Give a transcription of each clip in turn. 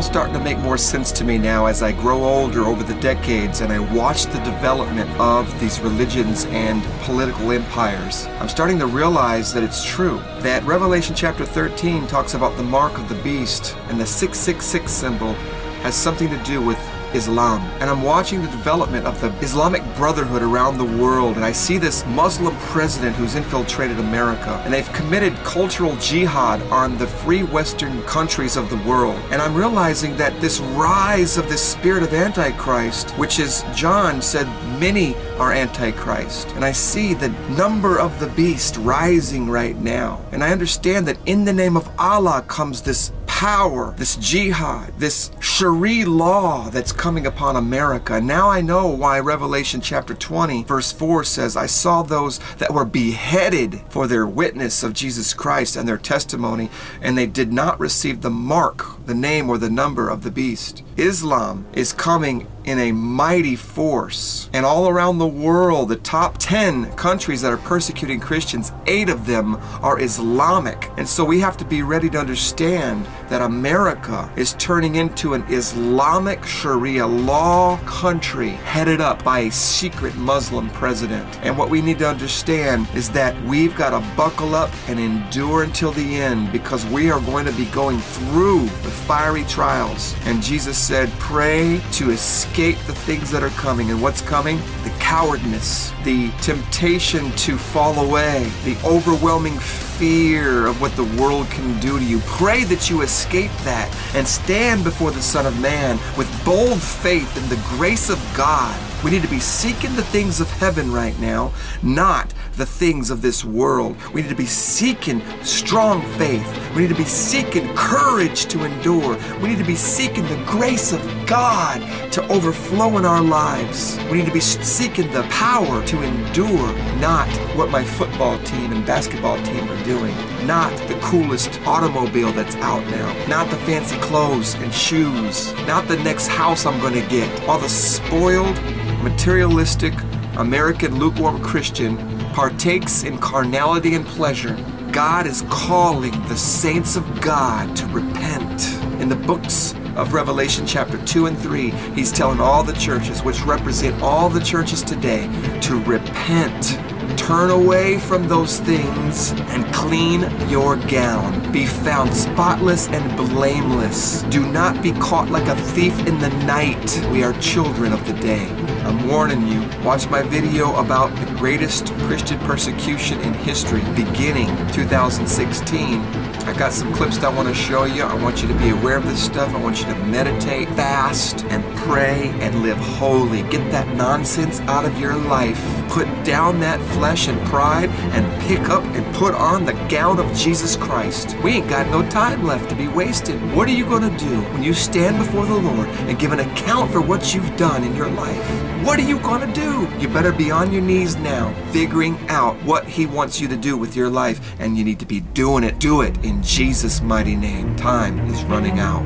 starting to make more sense to me now as I grow older over the decades and I watch the development of these religions and political empires. I'm starting to realize that it's true, that Revelation chapter 13 talks about the mark of the beast, and the 666 symbol has something to do with Islam. And I'm watching the development of the Islamic Brotherhood around the world, and I see this Muslim president who's infiltrated America, and they've committed cultural jihad on the free Western countries of the world. And I'm realizing that this rise of this spirit of Antichrist, which is, John said, many are Antichrist. And I see the number of the beast rising right now. And I understand that in the name of Allah comes this power, this jihad, this Sharia law that's coming upon America. Now I know why Revelation chapter 20 verse 4 says, I saw those that were beheaded for their witness of Jesus Christ and their testimony, and they did not receive the mark, the name or the number of the beast. Islam is coming in a mighty force, and all around the world, the top 10 countries that are persecuting Christians, 8 of them are Islamic. And so we have to be ready to understand that America is turning into an Islamic Sharia law country headed up by a secret Muslim president. And what we need to understand is that we've got to buckle up and endure until the end, because we are going to be going through the fiery trials. And Jesus said, pray to escape the things that are coming. And what's coming? The cowardness, the temptation to fall away, the overwhelming fear of what the world can do to you. Pray that you escape that and stand before the Son of Man with bold faith in the grace of God. We need to be seeking the things of heaven right now, not the things of this world. We need to be seeking strong faith. We need to be seeking courage to endure. We need to be seeking the grace of God to overflow in our lives. We need to be seeking the power to endure, not what my football team and basketball team are doing, not the coolest automobile that's out now, not the fancy clothes and shoes, not the next house I'm going to get. All the spoiled, materialistic American lukewarm Christian partakes in carnality and pleasure. God is calling the saints of God to repent. In the books of Revelation chapter 2 and 3, he's telling all the churches, which represent all the churches today, to repent. Turn away from those things and clean your gown. Be found spotless and blameless. Do not be caught like a thief in the night. We are children of the day. I'm warning you. Watch my video about the greatest Christian persecution in history, beginning 2016. I got some clips that I want to show you. I want you to be aware of this stuff. I want you to meditate, fast, and pray, and live holy. Get that nonsense out of your life. Put down that flesh and pride, and pick up and put on the gown of Jesus Christ. We ain't got no time left to be wasted. What are you going to do when you stand before the Lord and give an account for what you've done in your life? What are you going to do? You better be on your knees now, figuring out what He wants you to do with your life, and you need to be doing it. Do it in Jesus' mighty name. Time is running out.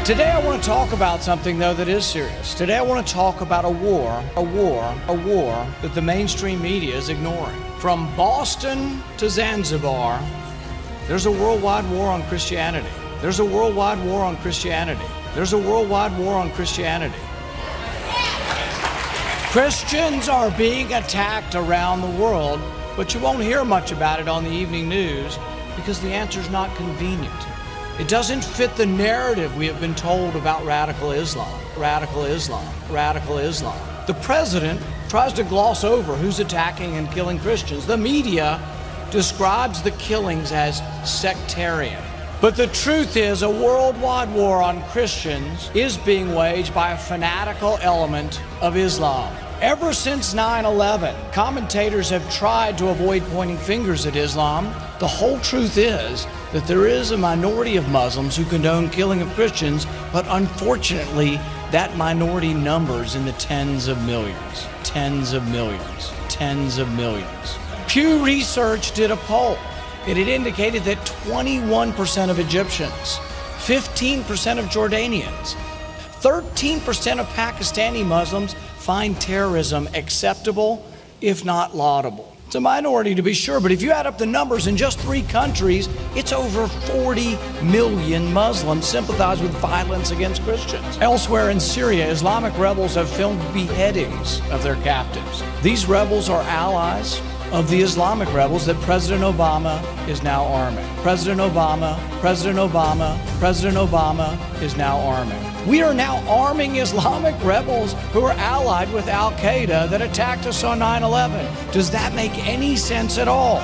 Today I want to talk about something, though, that is serious. Today I want to talk about a war that the mainstream media is ignoring. From Boston to Zanzibar, there's a worldwide war on Christianity. There's a worldwide war on Christianity. There's a worldwide war on Christianity. Christians are being attacked around the world, but you won't hear much about it on the evening news because the answer's not convenient. It doesn't fit the narrative we have been told about radical Islam. Radical Islam. Radical Islam. The president tries to gloss over who's attacking and killing Christians. The media describes the killings as sectarian. But the truth is, a worldwide war on Christians is being waged by a fanatical element of Islam. Ever since 9/11, commentators have tried to avoid pointing fingers at Islam. The whole truth is that there is a minority of Muslims who condone killing of Christians, but unfortunately, that minority numbers in the tens of millions, tens of millions, tens of millions. Pew Research did a poll. It had indicated that 21% of Egyptians, 15% of Jordanians, 13% of Pakistani Muslims find terrorism acceptable, if not laudable. It's a minority to be sure, but if you add up the numbers in just 3 countries, it's over 40 million Muslims sympathize with violence against Christians. Elsewhere in Syria, Islamic rebels have filmed beheadings of their captives. These rebels are allies of the Islamic rebels that President Obama is now arming. President Obama is now arming. We are now arming Islamic rebels who are allied with Al-Qaeda that attacked us on 9/11. Does that make any sense at all?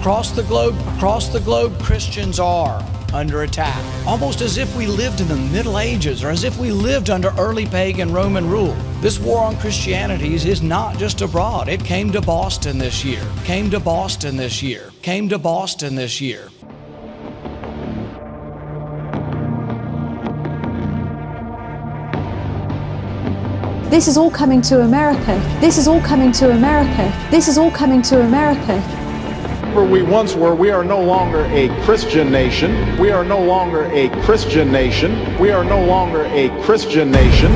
Across the globe, Christians are under attack. Almost as if we lived in the Middle Ages or as if we lived under early pagan Roman rule. This war on Christianity is not just abroad. It came to Boston this year. Came to Boston this year. Came to Boston this year. This is all coming to America. This is all coming to America. This is all coming to America. Where we once were, we are no longer a Christian nation. We are no longer a Christian nation. We are no longer a Christian nation.